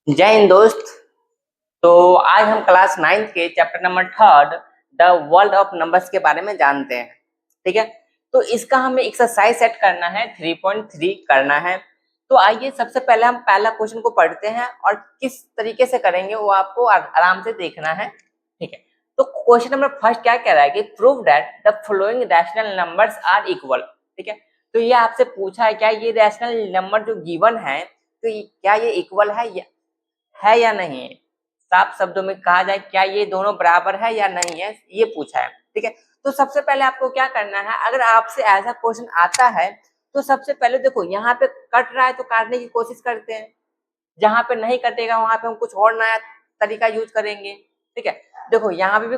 जय हिंद दोस्त। तो आज हम क्लास 9th के chapter number 3 the world of numbers के बारे में जानते हैं। ठीक है, तो इसका हमें एक्सरसाइज सेट करना है, 3.3 करना है। तो आइए सबसे पहले हम पहला क्वेश्चन को पढ़ते हैं और किस तरीके से करेंगे वो आपको आराम से देखना है। ठीक है, तो क्वेश्चन नंबर फर्स्ट क्या कह रहा है कि prove that the following rational numbers are equal. ठीक है, तो ये आपसे पूछा है क्या ये रैशनल नंबर जो गिवन है तो क्या ये इक्वल है या नहीं है। साफ शब्दों में कहा जाए क्या ये दोनों बराबर है या नहीं है, ये पूछा है। ठीक है, तो सबसे पहले आपको क्या करना है, अगर आपसे ऐसा क्वेश्चन आता है तो सबसे पहले देखो यहाँ पे कट रहा है तो काटने की कोशिश करते हैं, जहां पे नहीं कटेगा वहां पे हम कुछ और नया तरीका यूज करेंगे। ठीक है, देखो यहाँ पे भी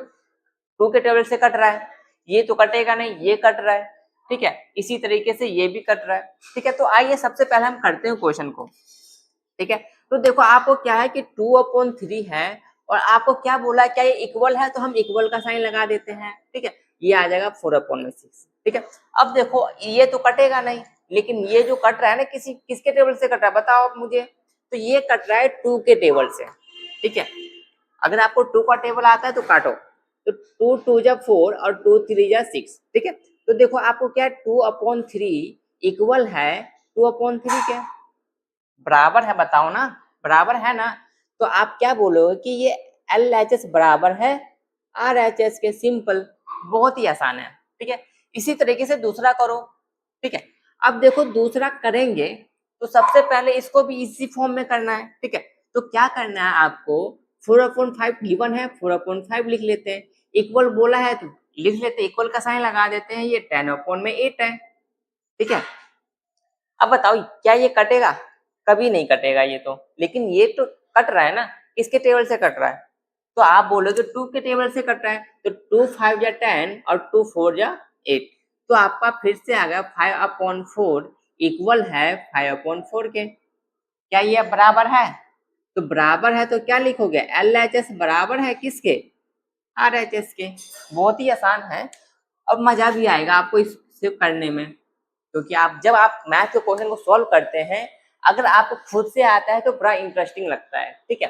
2 के टेबल से कट रहा है, ये तो कटेगा नहीं, ये कट रहा है। ठीक है, इसी तरीके से ये भी कट रहा है। ठीक है, तो आइए सबसे पहले हम करते हैं क्वेश्चन को। ठीक है, तो देखो आपको क्या है कि 2/3 है और आपको क्या बोला है, क्या ये इक्वल है, तो हम इक्वल का साइन लगा देते हैं। ठीक है, ये आ जाएगा 4/6। ठीक है, अब देखो ये तो कटेगा नहीं, लेकिन ये जो कट रहा है ना किसके टेबल से कट रहा है बताओ आप मुझे। तो ये कट रहा है 2 के टेबल से। ठीक है, अगर आपको 2 का टेबल आता है तो काटो, तो 2 2 जा 4 और 2 3 जा 6। ठीक है, तो देखो आपको क्या 2/3 इक्वल है 2/3 के बराबर है, बताओ ना, बराबर है ना। तो आप क्या बोलोगे कि ये LHS बराबर है RHS के। सिंपल, बहुत ही आसान है। ठीक है, इसी तरीके से दूसरा करो। ठीक है, अब देखो दूसरा करेंगे तो सबसे पहले इसको भी इसी फॉर्म में करना है। ठीक है, तो क्या करना है आपको, 4/5 गिवन है, 4/5 लिख लेते हैं। इक्वल बोला है तो लिख लेते हैं, इक्वल का साइन लगा देते हैं, ये 10/8 है। ठीक है, अब बताओ क्या ये कटेगा, कभी नहीं कटेगा ये तो, लेकिन ये तो कट रहा है ना, किसके टेबल से कट रहा है, तो आप बोलोगे 2 के टेबल से कट रहा है, तो 2 5 जा 10 और 2 4 जा 8। तो आपका फिर से आ गया 5/4 इक्वल है 5/4 के। क्या ये बराबर है, तो बराबर है तो क्या लिखोगे, LHS बराबर है किसके, RHS के। बहुत ही आसान है, अब मजा भी आएगा आपको इससे करने में, क्योंकि आप जब आप मैथ के क्वेश्चन को सॉल्व करते हैं अगर आपको खुद से आता है तो बड़ा इंटरेस्टिंग लगता है। ठीक है,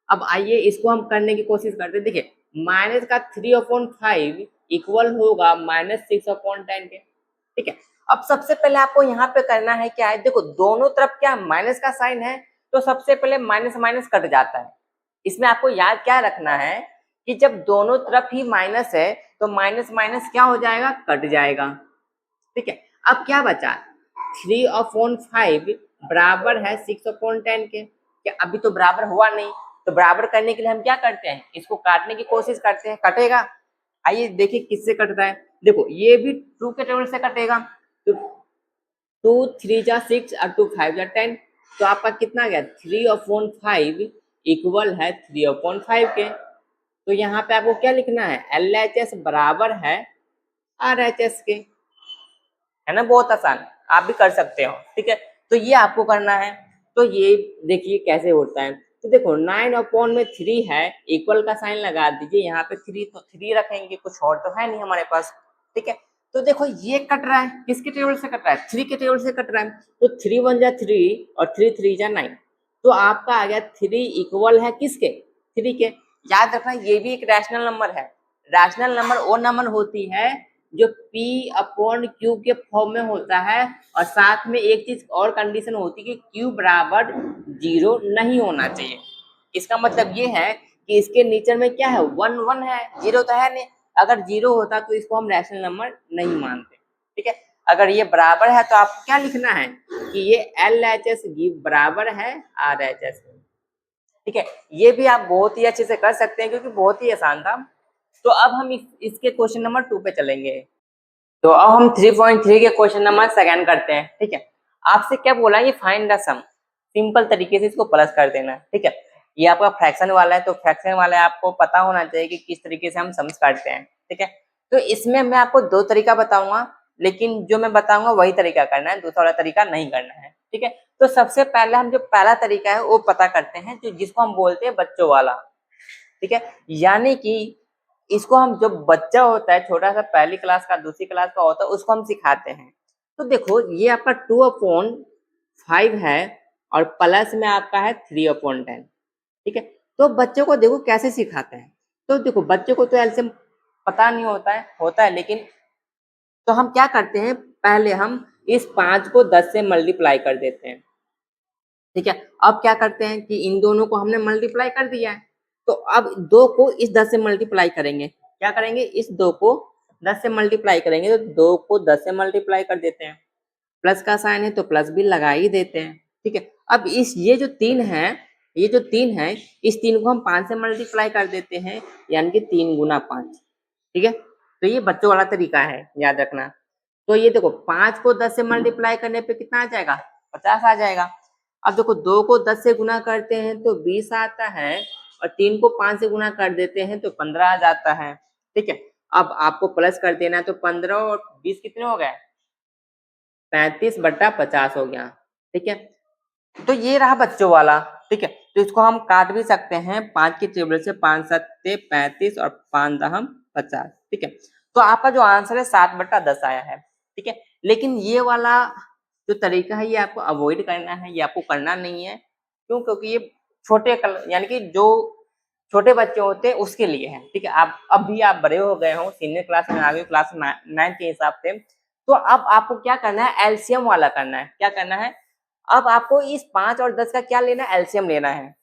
अब आइए इसको हम करने की कोशिश करते हैं। देखिए माइनस का 3/5 इक्वल होगा -6/10 के। ठीक है, अब सबसे पहले आपको यहाँ पे करना है क्या है, देखो दोनों तरफ क्या माइनस का साइन है, तो सबसे पहले माइनस माइनस कट जाता है। इसमें आपको याद क्या रखना है कि जब दोनों तरफ ही माइनस है तो माइनस माइनस क्या हो जाएगा, कट जाएगा। ठीक है, अब क्या बचा, 3/5 बराबर है 6/10 के। क्या अभी तो बराबर हुआ नहीं, तो बराबर करने के लिए हम क्या करते हैं, इसको काटने की कोशिश करते हैं, कटेगा। आइए देखिए किससे कटता है, देखो ये भी 2 के टेबल से कटेगा, तो 2 3 जा 6 और 2 5 जा 10। तो आपका कितना गया, 3/5 इक्वल है 3/5 के। तो यहाँ पे आपको क्या लिखना है, LHS बराबर है RHS के, है ना, बहुत आसान, आप भी कर सकते हो। ठीक है, तो ये आपको करना है। तो ये देखिए कैसे होता है, तो देखो 9/3 है, इक्वल का साइन लगा दीजिए, यहाँ पे 3 तो 3 रखेंगे, कुछ और तो है नहीं हमारे पास। ठीक है, तो देखो ये कट रहा है, किसके टेबल से कट रहा है, 3 के टेबल से कट रहा है, तो 3 1 जा 3 और 3 3 जा 9। तो आपका आ गया 3 इक्वल है किसके, 3 के। याद रखना ये भी एक रैशनल नंबर है। रैशनल नंबर वो नंबर होती है जो P/Q के फॉर्म में होता है, और साथ में एक चीज और कंडीशन होती है कि Q बराबर 0 नहीं होना चाहिए। इसका मतलब ये है कि इसके नीचे में क्या है, 1 1 है, 0 तो है नहीं। अगर 0 होता तो इसको हम रैशनल नंबर नहीं मानते। ठीक है, अगर ये बराबर है तो आपको क्या लिखना है कि ये LHS बराबर है RHS। ठीक है, ये भी आप बहुत ही अच्छे से कर सकते हैं क्योंकि बहुत ही आसान था। तो अब हम इसके क्वेश्चन नंबर 2 पे चलेंगे। तो अब हम 3.3 के क्वेश्चन नंबर सेकंड करते हैं। ठीक है, आपसे क्या बोला है, ये फाइंड द सम, सिंपल तरीके से इसको प्लस कर देना। ठीक है, ये आपका फ्रैक्शन वाला है, तो फ्रैक्शन वाला है आपको पता होना चाहिए कि किस तरीके से हम सम्स काटते हैं। ठीक है, तो इसमें मैं आपको 2 तरीका बताऊंगा, लेकिन जो मैं बताऊंगा वही तरीका करना है, दूसरा वाला तरीका नहीं करना है। ठीक है, तो सबसे पहले हम जो पहला तरीका है वो पता करते हैं, जो जिसको हम बोलते हैं बच्चों वाला। ठीक है, यानी कि इसको हम, जो बच्चा होता है छोटा सा, पहली क्लास का दूसरी क्लास का होता है, उसको हम सिखाते हैं। तो देखो ये आपका 2/5 है और प्लस में आपका है 3/10। ठीक है, तो बच्चों को देखो कैसे सिखाते हैं। तो देखो बच्चों को तो एलसीएम पता नहीं होता है लेकिन तो हम क्या करते हैं, पहले हम इस 5 को 10 से मल्टीप्लाई कर देते हैं। ठीक है, अब क्या करते हैं कि इन दोनों को हमने मल्टीप्लाई कर दिया है, तो अब 2 को इस 10 से मल्टीप्लाई करेंगे। क्या करेंगे, इस 2 को 10 से मल्टीप्लाई करेंगे, तो 2 को 10 से मल्टीप्लाई कर देते हैं। प्लस का साइन है तो प्लस भी लगा ही देते हैं। ठीक है, अब ये जो 3 है, इस 3 को हम 5 से मल्टीप्लाई कर देते हैं, यानी कि 3 गुना 5। ठीक है, तो ये बच्चों वाला तरीका है, याद रखना। तो ये देखो 5 को 10 से मल्टीप्लाई करने पे कितना आ जाएगा, 50 आ जाएगा। अब देखो 2 को 10 से गुना करते हैं तो 20 आता है, और 3 को 5 से गुना कर देते हैं तो 15 आ जाता है। ठीक है, अब आपको प्लस कर देना है, तो 15 और 20 कितने हो गए, 35/50 हो गया। ठीक है, तो ये रहा बच्चों वाला। ठीक है, तो इसको हम काट भी सकते हैं 5 के टेबल से, 5 सत्ते 35 और 5 दहम 50। ठीक है, तो आपका जो आंसर है 7/10 आया है। ठीक है, लेकिन ये वाला जो तरीका है ये आपको अवॉइड करना है, ये आपको करना नहीं है। क्यों, क्योंकि ये यानी कि जो छोटे बच्चे होते हैं उसके लिए है। ठीक है, आप अब भी आप बड़े हो गए हो, सीनियर क्लास में आ गए, क्लास 9 के हिसाब से, तो अब आपको क्या करना है, एलसीएम वाला करना है। क्या करना है, अब आपको इस 5 और 10 का क्या लेना है, एलसीएम लेना है।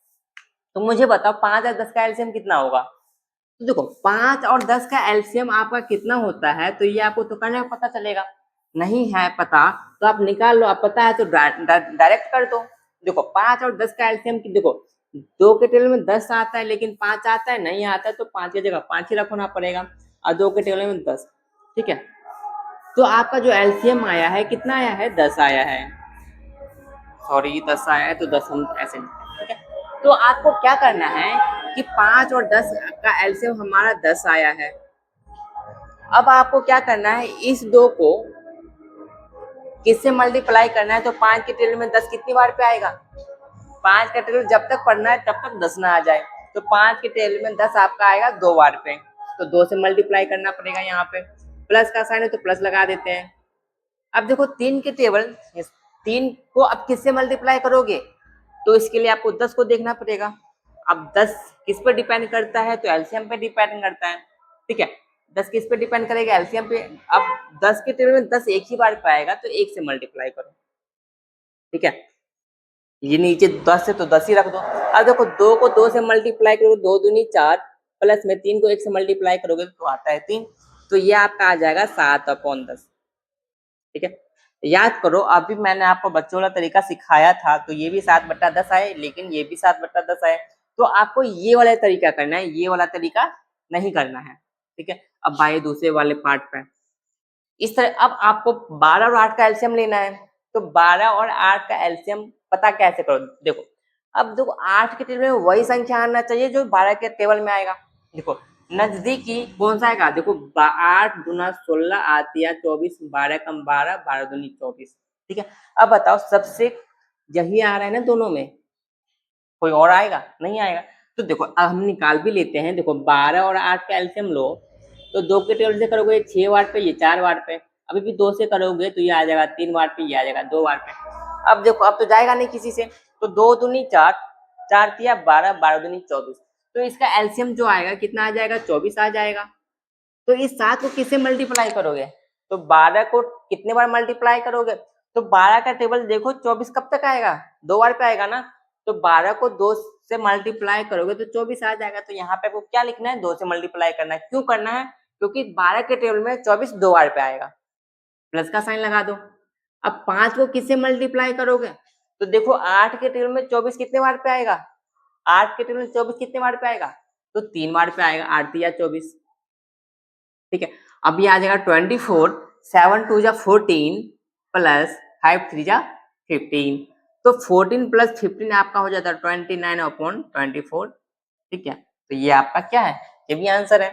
तो मुझे बताओ 5 और 10 का एलसीएम कितना होगा। तो देखो 5 और 10 का एलसीएम आपका कितना होता है, तो ये आपको तो करने का पता चलेगा। नहीं है पता तो आप निकाल लो, आप पता है तो डायरेक्ट कर दो। देखो 5 और 10 का एलसीएम की देखो 2 के टेबल में 10 आता है लेकिन 5 आता है, नहीं आता है तो 5 की जगह 5 ही रखना पड़ेगा, और 2 के टेबल में 10। ठीक है, तो आपका जो एलसीएम आया है कितना आया है, 10 आया है। सॉरी 10 आया है, तो 10 हम ऐसे। ठीक है, तो आपको क्या करना है कि 5 और 10 का एलसीएम हमारा 10 आया है। अब आपको क्या करना है, इस 2 को किससे मल्टीप्लाई करना है, तो 5 के टेबल में 10 कितनी बार पे आएगा, 5 का टेबल जब तक पढ़ना है तब तक 10 ना आ जाए, तो 5 के टेबल में 10 आपका आएगा 2 बार पे, तो 2 से मल्टीप्लाई करना पड़ेगा। यहाँ पे प्लस का साइन है तो प्लस लगा देते हैं। अब देखो 3 के टेबल, 3 को अब किससे मल्टीप्लाई करोगे, तो इसके लिए आपको 10 को देखना पड़ेगा। अब 10 किस पर डिपेंड करता है, तो एलसीएम पे डिपेंड करता है। ठीक है, 10 किस पे डिपेंड करेगा, एलसीएम पे। अब 10 के टेबल में 10 एक ही बार पे आएगा, तो 1 से मल्टीप्लाई करो। ठीक है, ये नीचे 10 है तो 10 ही रख दो। अब देखो 2 को 2 से मल्टीप्लाई करोगे, 2 दूनी 4, प्लस में 3 को 1 से मल्टीप्लाई करोगे तो आता है 3, तो ये आपका आ जाएगा 7/10। ठीक है, याद करो अभी मैंने आपको बच्चों वाला तरीका सिखाया था, तो ये भी 7/10 आए, लेकिन ये भी 7/10 आए। तो आपको ये वाला तरीका करना है, ये वाला तरीका नहीं करना है। ठीक है, अब आइए दूसरे वाले पार्ट पे। इस तरह अब आपको 12 और 8 का एलसीएम लेना है, तो 12 और 8 का एलसीएम पता कैसे करो, देखो अब देखो 8 के टेबल में वही संख्या आना चाहिए जो 12 के टेबल में आएगा। देखो नजदीकी कौन सा आएगा, देखो 8 गुना 16 आती है 24, 12 कम 12, 12 दूनी 24। ठीक है, अब बताओ सबसे यही आ रहा है ना दोनों में, कोई और आएगा, नहीं आएगा। तो देखो अब हम निकाल भी लेते हैं। देखो 12 और 8 का एलसीएम लो, तो 2 के टेबल से करोगे 6 वाट पे, ये 4 वाट पे। अभी भी 2 से करोगे तो ये आ जाएगा 3 वाट पे, ये आ जाएगा 2 वाट पे। अब देखो अब तो जाएगा नहीं किसी से, तो 2 दूनी 4, 4 तिया 12, 12 दूनी 24, तो इसका एलसीएम जो आएगा कितना आ जाएगा, 24 आ जाएगा। तो इस 7 को किससे मल्टीप्लाई करोगे, तो 12 को कितने बार मल्टीप्लाई करोगे, तो 12 का टेबल देखो 24 कब तक आएगा, 2 बार पे आएगा ना, तो 12 को 2 से मल्टीप्लाई करोगे तो 24 आ जाएगा। तो यहाँ पे आपको क्या लिखना है, 2 से मल्टीप्लाई करना है। क्यों करना है, क्योंकि 12 के टेबल में 24 2 बार पे आएगा, प्लस का साइन लगा दो। अब 5 को किससे मल्टीप्लाई करोगे, तो देखो 8 के टेबल में 24 कितने बार पे आएगा, 8 के टेबल में 24 कितने बार पे आएगा, तो 3 बार पे आएगा, 8 या 24। ठीक है, अब ये आ जाएगा 24, 7 2 जा 14 प्लस 5 3 जा 15, तो 14 प्लस 15 आपका हो जाता है 29/24। ठीक है, तो ये आपका क्या है, ये भी आंसर है,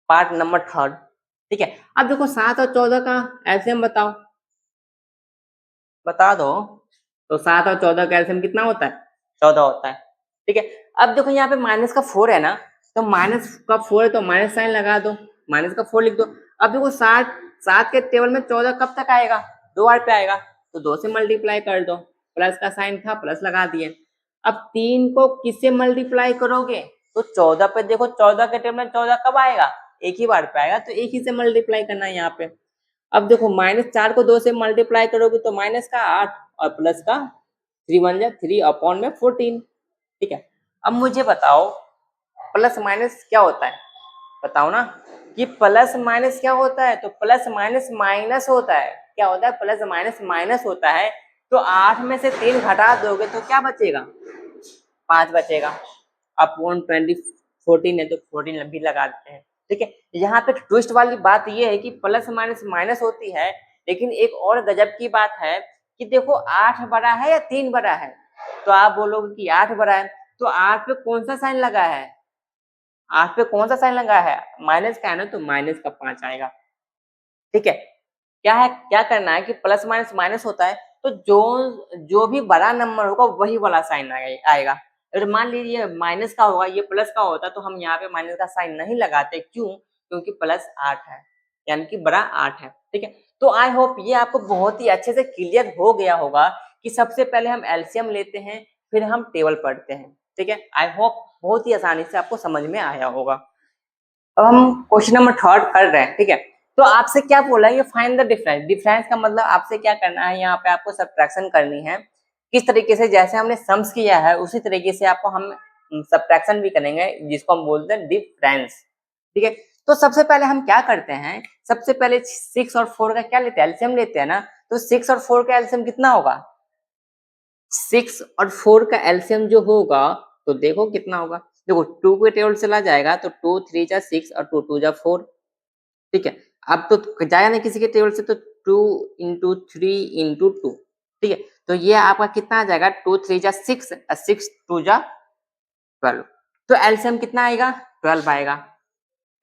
पार्ट नंबर 3। ठीक है, अब देखो 7 और 14 का एलसीएम बताओ, बता दो। तो 7 और 14 का एलसीएम कितना होता है, 14 होता है। ठीक है, अब देखो यहाँ पे माइनस का 4 है ना, तो माइनस का 4 है तो माइनस साइन लगा दो, माइनस का 4 लिख दो। अब देखो 7 के टेबल में 14 कब तक आएगा, 2 बार पे आएगा, तो 2 से मल्टीप्लाई कर दो, प्लस का साइन था, प्लस लगा दिए। अब 3 को किससे मल्टीप्लाई करोगे? तो 14 पे देखो, 14 के टेबल में 14 कब आएगा? एक ही बार पे आएगा, तो एक ही से मल्टीप्लाई करना है यहाँ पे। अब देखो -4 को 2 से मल्टीप्लाई करोगे तो माइनस का 8 और प्लस का 3 1 जा 3 अपॉन में 14। ठीक है, अब मुझे बताओ प्लस माइनस क्या होता है? बताओ ना कि प्लस माइनस क्या होता है? तो प्लस माइनस माइनस होता है। क्या होता है? प्लस माइनस माइनस होता है। तो 8 में से 3 घटा दोगे तो क्या बचेगा? 5 बचेगा। अपॉन 20 14 है तो 14 भी लगा देते हैं। ठीक है, यहाँ पे ट्विस्ट वाली बात ये है कि प्लस माइनस माइनस होती है, लेकिन एक और गजब की बात है कि देखो 8 बड़ा है या 3 बड़ा है? तो आप बोलोगे कि 8 बड़ा है, तो 8 पे कौन सा साइन लगा है? 8 पे कौन सा साइन लगा है? माइनस का है ना, तो माइनस का 5 आएगा। ठीक है, क्या है, क्या करना है कि प्लस माइनस माइनस होता है, तो जो भी बड़ा नंबर होगा वही वाला साइन आएगा। अगर मान लीजिए माइनस का होगा, ये प्लस का होता तो हम यहाँ पे माइनस का साइन नहीं लगाते। क्यों? क्योंकि प्लस 8 है, यानी कि बड़ा 8 है। ठीक है, तो आई होप ये आपको बहुत ही अच्छे से क्लियर हो गया होगा कि सबसे पहले हम एलसीएम लेते हैं, फिर हम टेबल पढ़ते हैं। ठीक है, आई होप बहुत ही आसानी से आपको समझ में आया होगा। अब हम क्वेश्चन नंबर 3 कर रहे हैं। ठीक है, तो आपसे क्या बोला है, ये फाइंड द डिफरेंस। डिफरेंस का मतलब आपसे क्या करना है, यहाँ पे आपको सब्ट्रैक्शन करनी है। किस तरीके से? जैसे हमने सम्स किया है उसी तरीके से आपको हम सब्ट्रैक्शन भी करेंगे, जिसको हम बोलते हैं डिफरेंस। ठीक है, तो सबसे पहले हम क्या करते हैं, सबसे पहले 6 और 4 का क्या लेते हैं? एलसीएम लेते हैं ना। तो 6 और 4 का एलसीएम कितना होगा? 6 और 4 का एलसीएम जो होगा, तो देखो कितना होगा। देखो 2 के टेबल चला जाएगा तो 2 3 जा 6 और 2 2 जा 4। ठीक है, अब तो जाएगा नहीं किसी के टेबल से, तो 2 इंटू 3 इंटू 2। ठीक है, तो ये आपका कितना आ जाएगा? 2 3 जा 6 और 6 2 जा 12। तो एलसीएम कितना आएगा? 12 आएगा।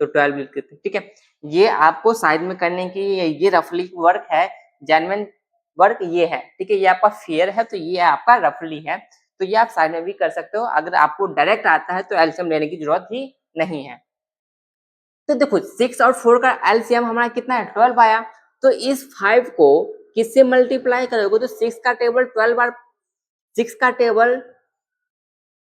तो 12 लिख देते हैं। ठीक है, ये आपको साइड में करने की ये रफली वर्क है, जेन्युइन वर्क ये है। ठीक है, ये आपका फेयर है, तो ये आपका रफली है, तो ये आप साइड में भी कर सकते हो। अगर आपको डायरेक्ट आता है तो एलसीएम लेने की जरूरत ही नहीं है। तो देखो 6 और 4 का एलसीएम हमारा कितना है? 12 आया। तो इस 5 को किससे मल्टीप्लाई करोगे? तो 6 का टेबल 12 बार, 6 का टेबल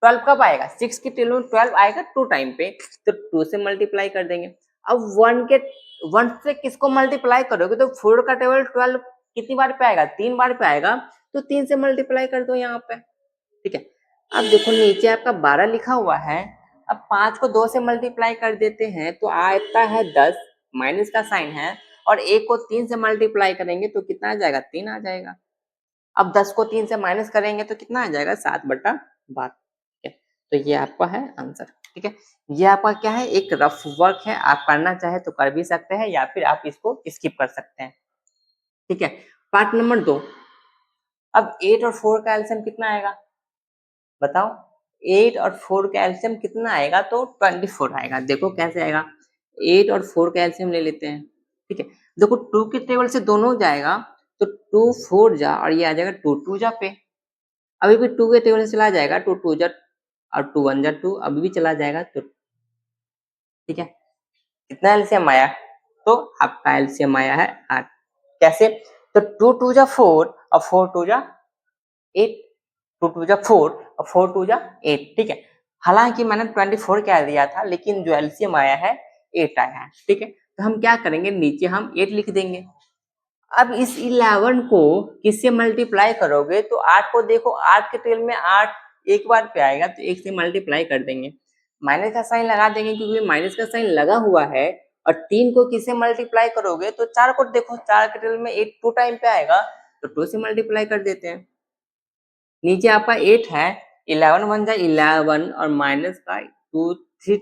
12 कब आएगा? 6 के टेबल में 12 आएगा 2 टाइम पे, तो 2 से मल्टीप्लाई कर देंगे। अब 1 से किसको मल्टीप्लाई करोगे? तो 4 का टेबल 12 कितनी बार पे आएगा? 3 बार पे आएगा, तो 3 से मल्टीप्लाई कर दो यहाँ पे। ठीक है, अब देखो नीचे आपका 12 लिखा हुआ है। अब 5 को 2 से मल्टीप्लाई कर देते हैं तो आता है 10, माइनस का साइन है, और 1 को 3 से मल्टीप्लाई करेंगे तो कितना आ जाएगा? 3 आ जाएगा। अब 10 को 3 से माइनस करेंगे तो कितना आ जाएगा? 7/12। ठीक है, तो ये आपका है आंसर। ठीक है, ये आपका क्या है? एक रफ वर्क है, आप करना चाहे तो कर भी सकते हैं या फिर आप इसको स्किप कर सकते हैं। ठीक है, पार्ट नंबर 2। अब 8 और 4 का एलसीएम कितना आएगा? बताओ, 8 और 4 का एलसीएम कितना आएगा? तो 24 आएगा। देखो कैसे आएगा, 8 और 4 का एलसीएम ले लेते हैं। ठीक है, देखो 2 के टेबल से दोनों जाएगा, तो 2 4 जा और ये आ जाएगा 2 2 जा पे। अभी भी 2 के टेबल से चला जाएगा, 2 2 जा और 2 1 जा 2, अभी भी चला जाएगा। तो ठीक है, कितना एलसीएम आया? तो आपका एलसीएम आया है 8। कैसे? तो 2 2 जा 4 और 4 2 जा 8, 2 2 जा 4 और 4 2 जा 8। ठीक है, हालांकि मैंने 24 कह दिया था, लेकिन जो एलसीएम आया है 8 आया है। ठीक है, तो हम क्या करेंगे, नीचे हम 8 लिख देंगे। अब इस 11 को किससे मल्टीप्लाई करोगे? तो 8 को देखो, 8 के टेबल में 8 एक बार पे आएगा, तो 1 से मल्टीप्लाई कर देंगे। माइनस का साइन लगा देंगे क्योंकि माइनस का साइन लगा हुआ है। और 3 को किससे मल्टीप्लाई करोगे? तो 4 को देखो, 4 के टेबल में 8 2 टाइम पे आएगा, तो 2 से मल्टीप्लाई कर देते हैं। नीचे आपका 8 है, 11 1 जा 11 और माइनस का 2 3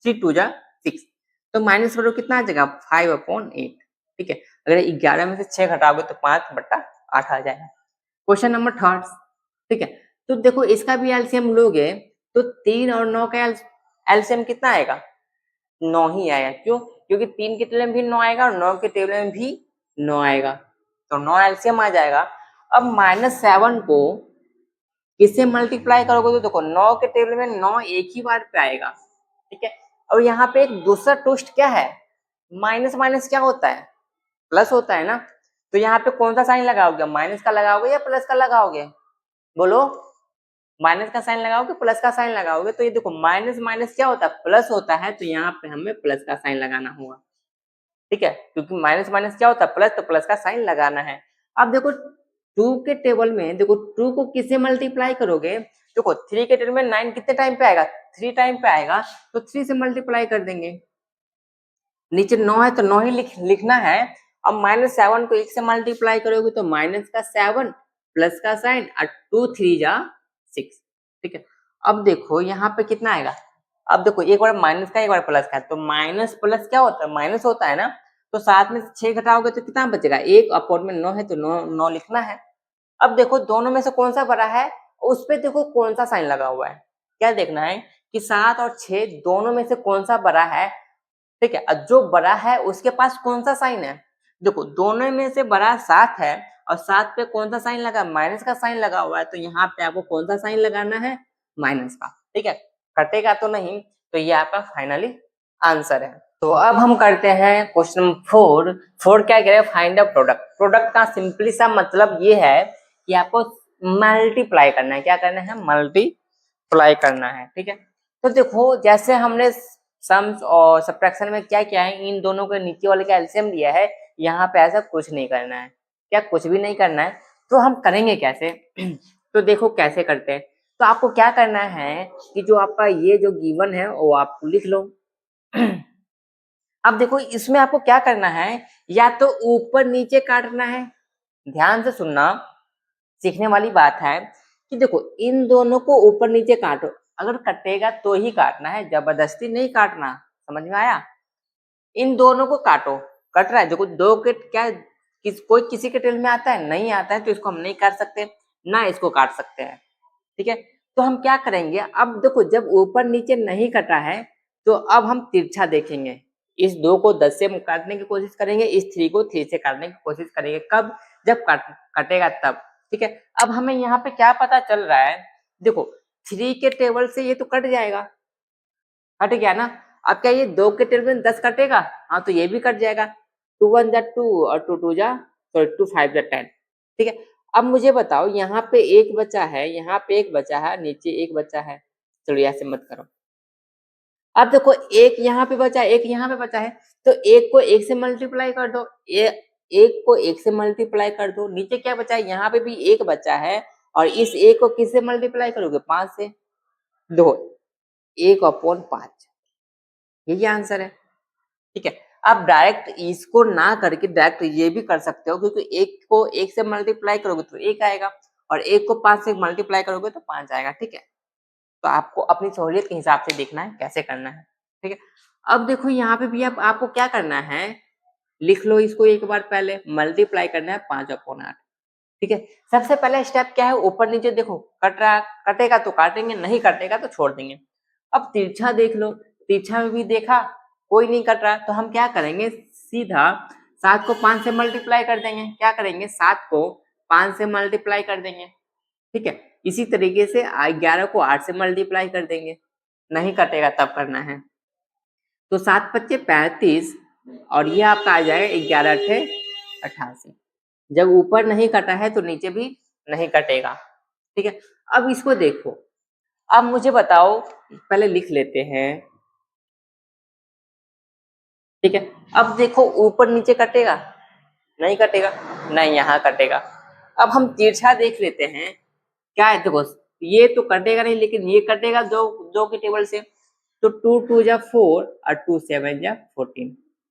3 2 जा 6, तो माइनस करो कितना आ जाएगा? 5/8। ठीक है, अगर 11 में से 6 घटाओगे तो 5/8 आ जाएगा। Question number 3। ठीक है, तो देखो इसका भी एलसीएम लोगे तो 3 और 9 का एलसीएम कितना आएगा? 9 ही आएगा। क्यों? क्योंकि 3 के टेबल में भी 9 आएगा और 9 के टेबल में भी 9 आएगा, तो 9 एलसीएम आ जाएगा। अब -7 को किससे मल्टीप्लाई करोगे? तो देखो 9 के टेबल में 9 एक ही बार पे आएगा। ठीक है, और यहाँ पे एक दूसरा ट्विस्ट क्या है, माइनस माइनस क्या होता है? प्लस होता है ना। तो यहाँ पे कौन सा साइन लगाओगे, माइनस का लगाओगे या प्लस का लगाओगे? बोलो, माइनस का साइन लगाओगे प्लस का साइन लगाओगे, तो ये देखो माइनस माइनस क्या होता है, प्लस होता है, तो यहाँ पे हमें प्लस का साइन लगाना होगा, ठीक है, क्योंकि माइनस माइनस क्या होता है प्लस, तो प्लस का साइन लगाना है। अब देखो 2 के टेबल में देखो 2 को किससे मल्टीप्लाई करोगे, देखो 3 के टेबल में 9 कितने टाइम पे आएगा, 3 टाइम पे आएगा, तो 3 से मल्टीप्लाई कर देंगे। नीचे 9 है तो 9 ही लिखना है। अब -7 को 1 से मल्टीप्लाई करोगे तो माइनस का 7 प्लस का साइन और 2 3 जा 6, ठीक है। अब देखो यहाँ पे कितना आएगा, अब देखो एक बार माइनस का एक बार प्लस का, तो माइनस प्लस क्या होता है, माइनस होता है ना, तो 7 में से 6 घटाओगे तो कितना बचेगा, 1 अपॉन में 9 है तो 9 लिखना है। अब देखो दोनों में से कौन सा बड़ा है, उस पे देखो कौन सा साइन लगा हुआ है, क्या देखना है कि 7 और 6 दोनों में से कौन सा बड़ा है, ठीक है, और जो बड़ा है उसके पास कौन सा साइन है, देखो दोनों में से बड़ा 7 है और 7 पे कौन सा साइन लगा, माइनस का साइन लगा हुआ है, तो यहाँ पे आपको कौन सा साइन लगाना है, माइनस का, ठीक है, कटेगा तो नहीं, तो ये आपका फाइनली आंसर है। तो अब हम करते हैं क्वेश्चन नंबर 4 क्या कह रहे हैं, फाइंड द प्रोडक्ट। प्रोडक्ट का सिंपली सा मतलब ये है कि आपको मल्टीप्लाई करना है, क्या करना है, मल्टीप्लाई करना है, ठीक है। तो देखो जैसे हमने सम्स और सब्ट्रैक्शन में क्या किया है, इन दोनों के नीचे वाले का एलसीएम लिया है, यहाँ पे ऐसा कुछ नहीं करना है, क्या कुछ भी नहीं करना है, तो हम करेंगे कैसे तो देखो कैसे करते हैं, तो आपको क्या करना है कि जो आपका ये जो गिवन है वो आप लिख लो अब देखो इसमें आपको क्या करना है, या तो ऊपर नीचे काटना है, ध्यान से सुनना, सीखने वाली बात है कि देखो इन दोनों को ऊपर नीचे काटो, अगर कटेगा तो ही काटना है, जबरदस्ती नहीं काटना, समझ में आया, इन दोनों को काटो, कट रहा है, देखो दो के क्या कोई किसी के टेल में आता है, नहीं आता है, तो इसको हम नहीं काट सकते ना इसको काट सकते हैं, ठीक है। तो हम क्या करेंगे, अब देखो जब ऊपर नीचे नहीं कटा है तो अब हम तिरछा देखेंगे, इस 2 को 10 से काटने की कोशिश करेंगे, इस 3 को 3 से काटने की कोशिश करेंगे, कब, जब कटेगा तब, ठीक है। अब हमें यहाँ पे क्या पता चल रहा है, देखो 3 के टेबल से ये तो कट जाएगा, कट गया ना, अब क्या ये 2 के टेबल में 10 कटेगा, हाँ तो ये भी कट जाएगा, 2 1 जा 2 और 2 2 जा सॉरी 2 5 जा 10, ठीक है। अब मुझे बताओ यहाँ पे एक बचा है, यहाँ पे एक बचा है, नीचे एक बचा है, चलो ऐसे मत करो, अब देखो एक यहाँ पे बचा है, एक यहाँ पे बचा है, तो एक को एक से मल्टीप्लाई कर दो, एक को एक से मल्टीप्लाई कर दो, नीचे क्या बचा है, यहाँ पे भी एक बचा है, और इस एक को किससे मल्टीप्लाई करोगे, 5 से, दो 1 अपॉन 5, यही आंसर है, ठीक है। आप डायरेक्ट इसको ना करके डायरेक्ट ये भी कर सकते हो, क्योंकि एक को एक से मल्टीप्लाई करोगे तो एक आएगा, और एक को 5 से मल्टीप्लाई करोगे तो 5 आएगा, ठीक है। तो आपको अपनी सहूलियत के हिसाब से देखना है कैसे करना है, ठीक है। अब देखो यहाँ पे भी आपको क्या करना है, लिख लो इसको एक बार, पहले मल्टीप्लाई करना है 5 अपॉन 8, ठीक है। सबसे पहला स्टेप क्या है, ऊपर नीचे देखो, कट रहा, कटेगा तो काटेंगे, नहीं कटेगा तो छोड़ देंगे। अब तिरछा देख लो, तिरछा में भी देखा कोई नहीं कट रहा, तो हम क्या करेंगे, सीधा 7 को 5 से मल्टीप्लाई कर देंगे, क्या करेंगे 7 को 5 से मल्टीप्लाई कर देंगे, ठीक है। इसी तरीके से 11 को 8 से मल्टीप्लाई कर देंगे, नहीं कटेगा तब करना है, तो 7 पच्चे 35 और ये आपका आ जाएगा 11 अट्ठे 88, जब ऊपर नहीं कटा है तो नीचे भी नहीं कटेगा, ठीक है। अब इसको देखो, अब मुझे बताओ, पहले लिख लेते हैं, ठीक है। अब देखो ऊपर नीचे कटेगा, नहीं कटेगा, नहीं यहाँ कटेगा। अब हम तिरछा देख लेते हैं, क्या है, देखो ये तो कटेगा नहीं, लेकिन ये कटेगा दो दो के टेबल से, तो 2 2 जा 4 और 2 7 जा 14,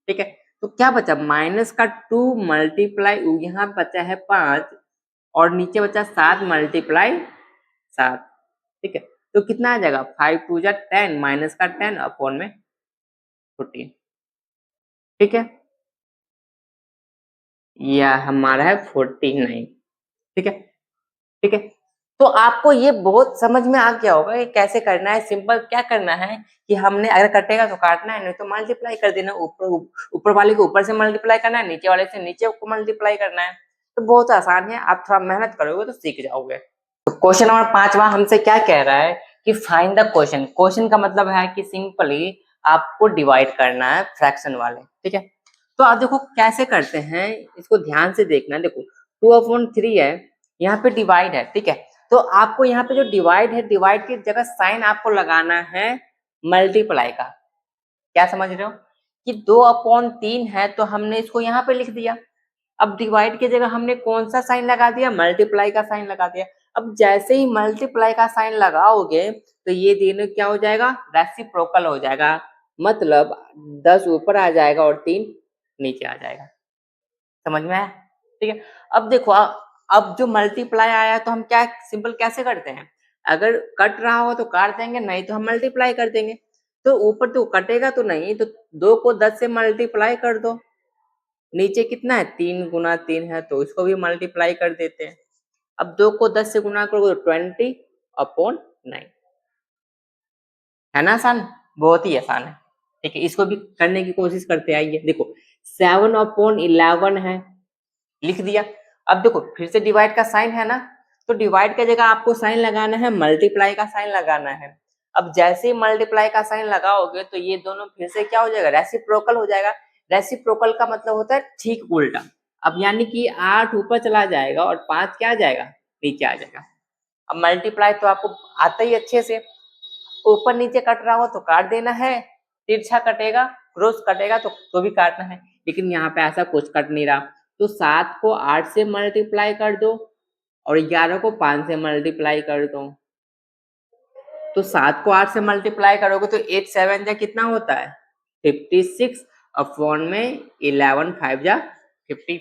ठीक है। तो क्या बचा, माइनस का 2 मल्टीप्लाई, यहाँ बचा है 5 और नीचे बचा 7 मल्टीप्लाई 7, ठीक है। तो कितना आ जाएगा, 5 2 जा 10 माइनस का 10 अपॉन में 14, ठीक है, यह हमारा है 49, ठीक है, ठीक है। तो आपको ये बहुत समझ में आ गया होगा कि कैसे करना है, सिंपल क्या करना है कि हमने अगर कटेगा तो काटना है, नहीं तो मल्टीप्लाई कर देना, ऊपर वाले को ऊपर से मल्टीप्लाई करना है, नीचे वाले से नीचे को मल्टीप्लाई करना है, तो बहुत आसान है, आप थोड़ा मेहनत करोगे तो सीख जाओगे। तो क्वेश्चन नंबर 5वां हमसे क्या कह रहा है कि फाइंड द क्वेश्चन, क्वेश्चन का मतलब है कि सिंपली आपको डिवाइड करना है फ्रैक्शन वाले, ठीक है। तो आप देखो कैसे करते हैं, इसको ध्यान से देखना, देखो 2/3 है, यहाँ पे डिवाइड है, ठीक है, तो आपको यहाँ पे जो डिवाइड है, डिवाइड की जगह साइन आपको लगाना है मल्टीप्लाई का। क्या समझ रहे हो कि 2/3 है तो हमने इसको यहाँ पे लिख दिया। अब डिवाइड की जगह हमने कौन सा साइन लगा दिया, मल्टीप्लाई का साइन लगा दिया। अब जैसे ही मल्टीप्लाई का साइन लगाओगे तो ये दोनों क्या हो जाएगा, रेसिप्रोकल हो जाएगा, मतलब 10 ऊपर आ जाएगा और 3 नीचे आ जाएगा। समझ में आया? ठीक है। अब देखो अब जो मल्टीप्लाई आया तो हम क्या सिंपल कैसे करते हैं, अगर कट रहा हो तो काट देंगे, नहीं तो हम मल्टीप्लाई कर देंगे। तो ऊपर तो कटेगा तो नहीं, तो 2 को 10 से मल्टीप्लाई कर दो। नीचे कितना है, 3 गुना 3 है तो इसको भी मल्टीप्लाई कर देते हैं। अब 2 को 10 से गुना करोगे तो 20/9 है ना आसान, बहुत ही आसान है। ठीक है, इसको भी करने की कोशिश करते आइए। देखो 7/11 है, लिख दिया। अब देखो फिर से डिवाइड का साइन है ना, तो डिवाइड की जगह आपको साइन लगाना है मल्टीप्लाई का साइन लगाना है। अब जैसे ही मल्टीप्लाई का साइन लगाओगे तो ये दोनों फिर से क्या हो जाएगा, रेसिप्रोकल हो जाएगा। रेसिप्रोकल का मतलब होता है ठीक उल्टा। अब यानी कि 8 ऊपर चला जाएगा और 5 क्या आ जाएगा, नीचे आ जाएगा। अब मल्टीप्लाई तो आपको आता ही अच्छे से, ऊपर नीचे कट रहा हो तो काट देना है, तिरछा कटेगा, क्रॉस कटेगा तो भी काटना है। लेकिन यहाँ पे ऐसा कुछ कट नहीं रहा, तो 7 को 8 से मल्टीप्लाई कर दो और 11 को 5 से मल्टीप्लाई कर दो। तो 7 को 8 से मल्टीप्लाई करोगे तो 8 7 जा कितना होता है, 56 अपॉन में 11 5 जा 55।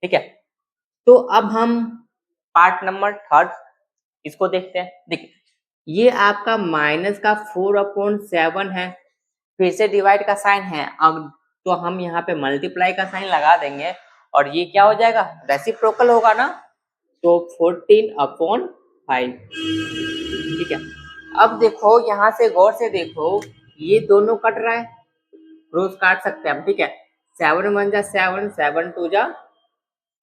ठीक है, तो अब हम पार्ट नंबर 3 इसको देखते हैं। देखिए ये आपका माइनस का 4/7 है, फिर से डिवाइड का साइन है। अब तो हम यहाँ पे मल्टीप्लाई का साइन लगा देंगे और ये क्या हो जाएगा, रेसिप्रोकल होगा ना, तो 14/5। ठीक है, अब देखो यहाँ से गौर से देखो, ये दोनों कट रहा है, रोज काट सकते हैं हम। ठीक है, 7 1 जा 7, 7 2 जा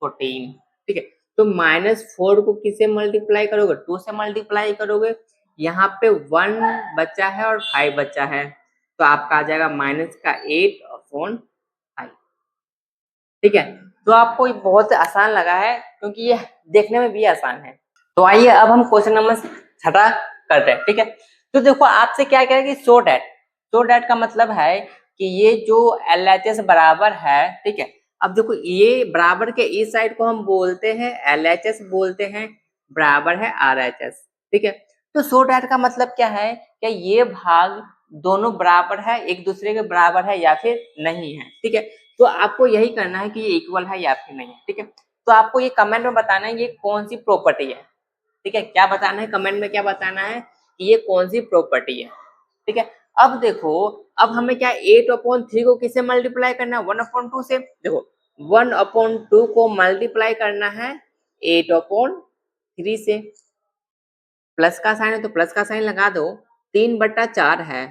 14। ठीक है, तो -4 को किससे मल्टीप्लाई करोगे, 2 से मल्टीप्लाई करोगे। यहाँ पे 1 बचा है और 5 बचा है, तो आपका आ जाएगा -8/5। ठीक है, तो आपको ये बहुत आसान लगा है क्योंकि ये देखने में भी आसान है। तो आइए अब हम क्वेश्चन नंबर 6 करते हैं। ठीक है, तो देखो आपसे क्या कह रहा है कि सो डैट का मतलब है कि ये जो LHS बराबर है। ठीक है, अब देखो ये बराबर के इस साइड को हम बोलते हैं LHS बोलते हैं, बराबर है RHS। ठीक है, तो सो डैट का मतलब क्या है, क्या ये भाग दोनों बराबर है, एक दूसरे के बराबर है या फिर नहीं है। ठीक है, तो आपको यही करना है कि ये इक्वल है या फिर नहीं है। ठीक है, तो आपको ये कमेंट में बताना है ये कौन सी प्रॉपर्टी है। ठीक है, क्या बताना है कमेंट में, क्या बताना है कि ये कौन सी प्रॉपर्टी है। ठीक है, अब देखो अब हमें क्या 8/3 को किससे मल्टीप्लाई करना है, 1/2 से। देखो 1/2 को मल्टीप्लाई करना है 8/3 से, प्लस का साइन है तो प्लस का साइन लगा दो। 3/4 है,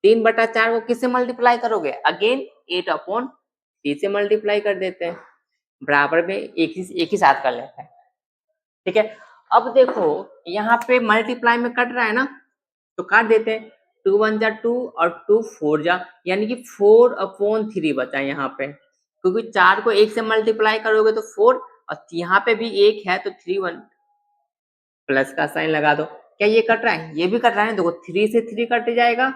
3/4 को किससे मल्टीप्लाई करोगे, अगेन 8/3 से मल्टीप्लाई कर देते हैं, बराबर में एक ही साथ कर लेते हैं। ठीक है, अब देखो यहाँ पे मल्टीप्लाई में कट रहा है ना, तो काट देते हैं। 2 1 जा 2 और 2 4 जा, यानी कि 4/3 बचा यहाँ पे, क्योंकि 4 को 1 से मल्टीप्लाई करोगे तो 4 और यहाँ पे भी 1 है तो 3 1 प्लस का साइन लगा दो। क्या ये कट रहा है, ये भी कट रहा है। देखो 3 से 3 कट जाएगा,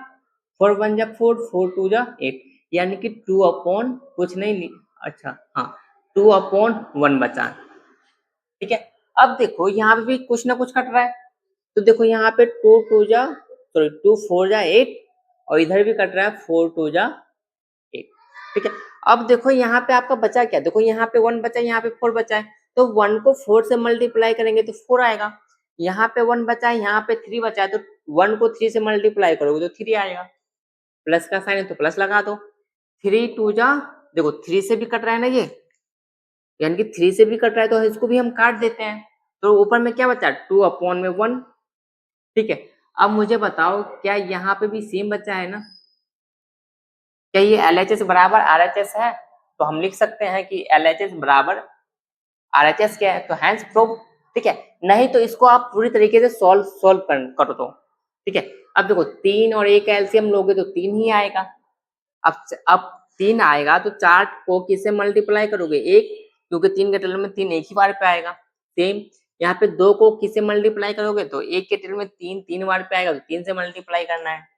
4 1 जा 4, 4 2 जा 8, यानी कि 2 अपॉन कुछ नहीं, अच्छा हाँ 2/1 बचा। ठीक है, अब देखो यहाँ पे भी कुछ ना कुछ कट रहा है, तो देखो यहाँ पे 2 4 जा 8 और इधर भी कट रहा है 4 2 जा 8। ठीक है, अब देखो यहाँ पे आपका बचा क्या, देखो यहाँ पे 1 बचा, यहाँ पे 4 बचा है, तो 1 को 4 से मल्टीप्लाई करेंगे तो 4 आएगा। यहाँ पे 1 बचा है, यहाँ पे 3 बचा है, तो 1 को 3 से मल्टीप्लाई करोगे तो 3 आएगा, प्लस का साइन है तो प्लस लगा दो। 3 2 जा, देखो 3 से भी कट रहा है ना ये, यानी कि 3 से भी कट रहा है तो इसको भी हम काट देते हैं। तो ऊपर में क्या बचा, 2/1। ठीक है, अब मुझे बताओ क्या यहाँ पे भी सेम बचा है ना, क्या ये LHS बराबर RHS है, तो हम लिख सकते हैं कि LHS बराबर RHS क्या है, तो हैंस प्रूव। ठीक है, नहीं तो इसको आप पूरी तरीके से सॉल्व कर दो। ठीक है, अब देखो 3 और 1 एलसीएम लोगे तो 3 ही आएगा। अब 3 आएगा तो 4 को किससे मल्टीप्लाई करोगे, 1, क्योंकि 3 के टर्म में 3 एक ही बार पे आएगा। सेम यहाँ पे 2 को किससे मल्टीप्लाई करोगे तो 1 के टेबल में 3 3 बार पे आएगा तो 3 से मल्टीप्लाई करना है।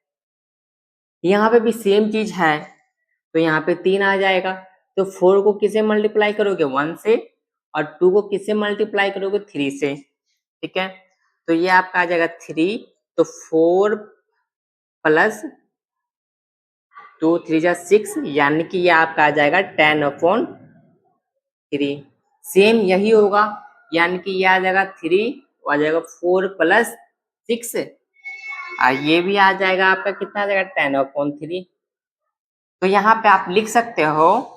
यहाँ पे भी सेम चीज है तो यहाँ पे 3 आ जाएगा। तो 4 को किससे मल्टीप्लाई करोगे 1 से, और 2 को किससे मल्टीप्लाई करोगे 3 से। ठीक है, तो ये आपका आ जाएगा 3, तो 4 प्लस 2 3 जा 6, यानी कि ये आपका आ जाएगा 10/3। सेम यही होगा, यानी कि ये आ जाएगा 3, आ जाएगा 4 प्लस 6, और ये भी आ जाएगा आपका कितना आ जाएगा 10/3। तो यहाँ पे आप लिख सकते हो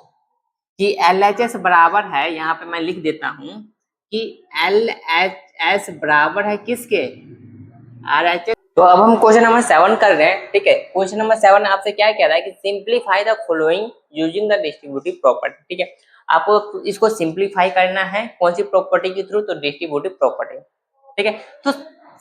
कि LHS बराबर है, यहाँ पे मैं लिख देता हूँ कि LHS बराबर है किसके, RHS। तो अब हम क्वेश्चन नंबर 7 कर रहे हैं। ठीक है, क्वेश्चन नंबर 7 आपसे क्या कह रहा है कि simplify the following using the distributive property. ठीक है, आपको इसको सिंप्लीफाई करना है कौन सी प्रॉपर्टी के थ्रू, तो डिस्ट्रीब्यूटिव प्रॉपर्टी। ठीक है, तो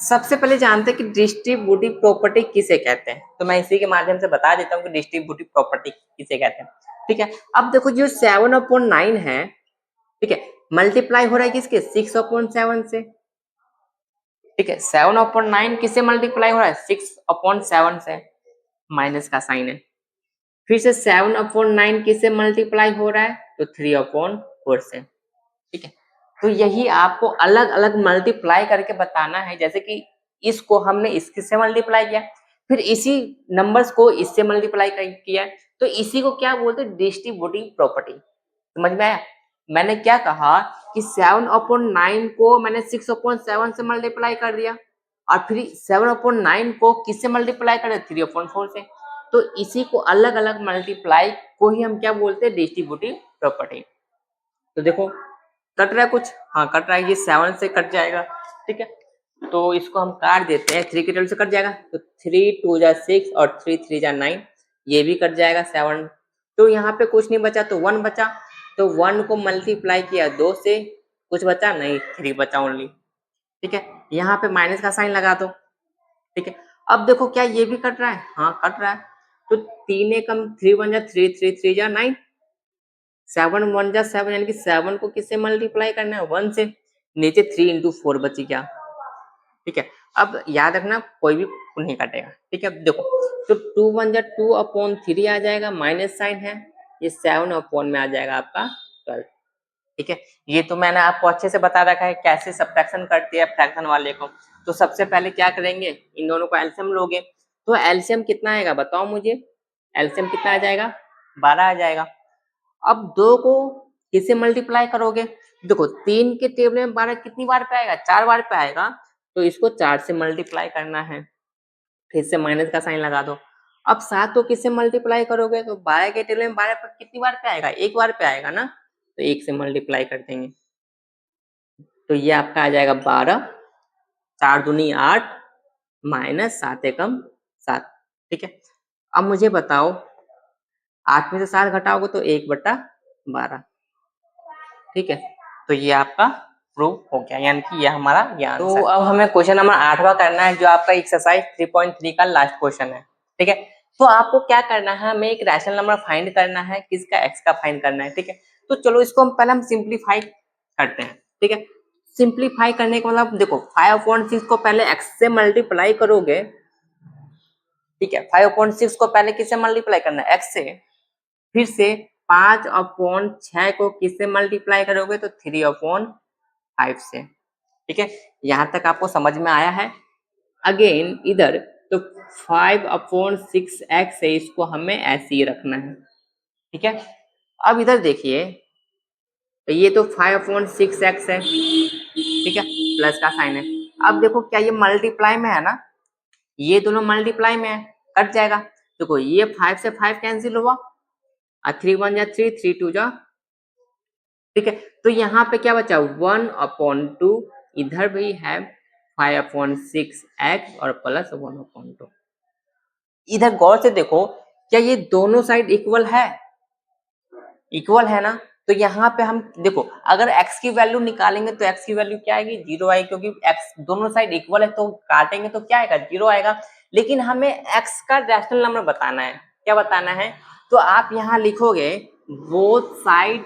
सबसे पहले जानते हैं कि डिस्ट्रीब्यूटिव प्रॉपर्टी किसे कहते हैं, तो मैं इसी के माध्यम से बता देता हूँ कि डिस्ट्रीब्यूटिव प्रॉपर्टी किसे कहते हैं। ठीक है, अब देखो जो 7/9 है, ठीक है, मल्टीप्लाई हो रहा है किसके 6/7 से। ठीक है, 7/9 किससे मल्टीप्लाई हो रहा है 6/7 से, माइनस का साइन है। फिर से 7/9 किससे मल्टीप्लाई हो रहा है तो 3/4 से। ठीक है, तो यही आपको अलग अलग मल्टीप्लाई करके बताना है, जैसे कि इसको हमने इससे मल्टीप्लाई किया, फिर इसी नंबर्स को इससे मल्टीप्लाई किया, तो इसी को क्या बोलते हैं डिस्ट्रीब्यूटिव प्रॉपर्टी। समझ में आया, मैंने क्या कहा कि 7/9 को मैंने 6/7 से मल्टीप्लाई कर दिया, और फिर 7/9 को किससे मल्टीप्लाई कर दिया 3/4 से। तो इसी को अलग अलग मल्टीप्लाई को ही हम क्या बोलते हैं डिस्ट्रीब्यूटिव प्रॉपर्टी। तो देखो कट रहा है कुछ, हाँ कट रहा है, ये 7 से कट जाएगा। ठीक है, तो इसको हम काट देते हैं, 3 के टेबल से कट जाएगा, तो 3 2 जा 6 और 3 3 जा 9, ये भी कट जाएगा 7। तो यहाँ पे कुछ नहीं बचा तो 1 बचा, तो 1 को मल्टीप्लाई किया 2 से, कुछ बचा नहीं 3 बचा ओनली। ठीक है, यहाँ पे माइनस का साइन लगा दो। ठीक है, अब देखो क्या ये भी कट रहा है, हाँ कट रहा है, तो 3 एकम 3 1 जा 3 3 3 जा 9, 7 1 जा 7, यानी कि 7 को किससे मल्टीप्लाई करना है 1 से, नीचे 3 इंटू 4 बची क्या। ठीक है, अब याद रखना कोई भी नहीं काटेगा। ठीक है, देखो तो 2 1 जा 2/3 आ जाएगा, माइनस साइन है, ये 7 में आ जाएगा आपका 12। ठीक है, ये तो मैंने आपको अच्छे से बता रखा है कैसे सब्ट्रैक्शन करती है फ्रैक्शन वाले को। तो सबसे पहले क्या करेंगे, इन दोनों को एलसीएम लोगे, तो एलसीएम कितना आएगा बताओ मुझे, एलसीएम कितना आ जाएगा 12 आ जाएगा। अब 2 को किससे मल्टीप्लाई करोगे, देखो 3 के टेबल में 12 कितनी बार पे आएगा 4 बार पे आएगा, तो इसको 4 से मल्टीप्लाई करना है, फिर से माइनस का साइन लगा दो। अब 7 को किससे मल्टीप्लाई करोगे, तो 12 के टेबल में 12 पर कितनी बार पे आएगा 1 बार पे आएगा ना, तो 1 से मल्टीप्लाई कर देंगे, तो ये आपका आ जाएगा 12, 4 दूनी 8, माइनस 7 एकम 7। ठीक है, अब मुझे बताओ 8 में से 7 घटाओगे तो 1/12। ठीक है, तो ये आपका प्रूफ हो गया, यानी कि ये हमारा ये आंसर। तो अब हमें क्वेश्चन नंबर 8वां करना है, जो आपका एक्सरसाइज 3.3 का लास्ट क्वेश्चन है। ठीक है, तो आपको क्या करना है, हमें एक रैशनल नंबर फाइंड करना है, किसका एक्स का फाइंड करना है। ठीक है, तो चलो इसको हम पहले सिंप्लीफाई करते हैं। ठीक है, सिंप्लीफाई करने का मतलब देखो 5/6 को पहले एक्स से मल्टीप्लाई करोगे। ठीक है, 5/6 को पहले किससे मल्टीप्लाई करना है एक्स से, फिर से 5/6 को किससे मल्टीप्लाई करोगे तो 3/5 से। ठीक है, यहाँ तक आपको समझ में आया है। अगेन इधर तो 5/6x है, इसको हमें ऐसे ही रखना है। ठीक है, अब इधर देखिए तो ये तो 5/6x है। ठीक है, प्लस का साइन है। अब देखो क्या ये मल्टीप्लाई में है ना, ये दोनों मल्टीप्लाई में है, कट जाएगा। देखो ये 5 से 5 कैंसिल हुआ, 3 1 जा 3 3 2 जा। ठीक है, तो यहाँ पे क्या बचा 1/2, इधर भी है 5/6x और प्लस 1/2। इधर गौर से देखो क्या ये दोनों साइड इक्वल है, इक्वल है ना, तो यहाँ पे हम देखो अगर x की वैल्यू निकालेंगे तो x की वैल्यू क्या आएगी 0 आएगी, क्योंकि x दोनों साइड इक्वल है, तो काटेंगे तो क्या आएगा 0 आएगा। लेकिन हमें x का रैशनल नंबर बताना है, क्या बताना है, तो आप यहाँ लिखोगे बोथ साइड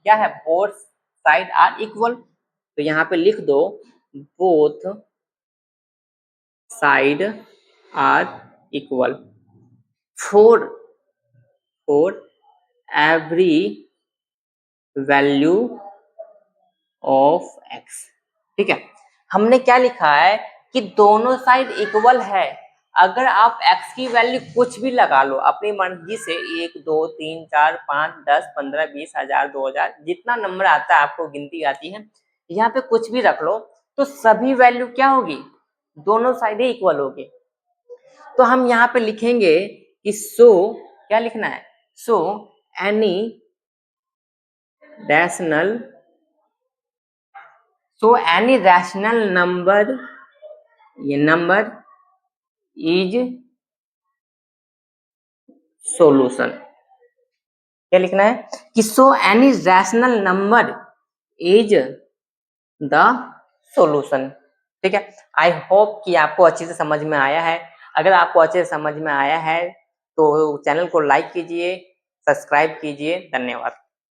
क्या है, बोथ साइड आर इक्वल, तो यहाँ पे लिख दो both side are equal for every value of x. ठीक है, हमने क्या लिखा है कि दोनों साइड इक्वल है। अगर आप x की वैल्यू कुछ भी लगा लो अपनी मर्जी से, 1 2 3 4 5 10 15 20 1000 2000 जितना नंबर आता है, आपको गिनती आती है, यहाँ पे कुछ भी रख लो तो सभी वैल्यू क्या होगी, दोनों साइड इक्वल होगी। तो हम यहाँ पे लिखेंगे कि सो, क्या लिखना है, सो एनी रैशनल नंबर, ये नंबर इज सॉल्यूशन। क्या लिखना है कि so any rational number is the solution. ठीक है, आई होप कि आपको अच्छे से समझ में आया है। अगर आपको अच्छे से समझ में आया है तो चैनल को लाइक कीजिए, सब्सक्राइब कीजिए। धन्यवाद।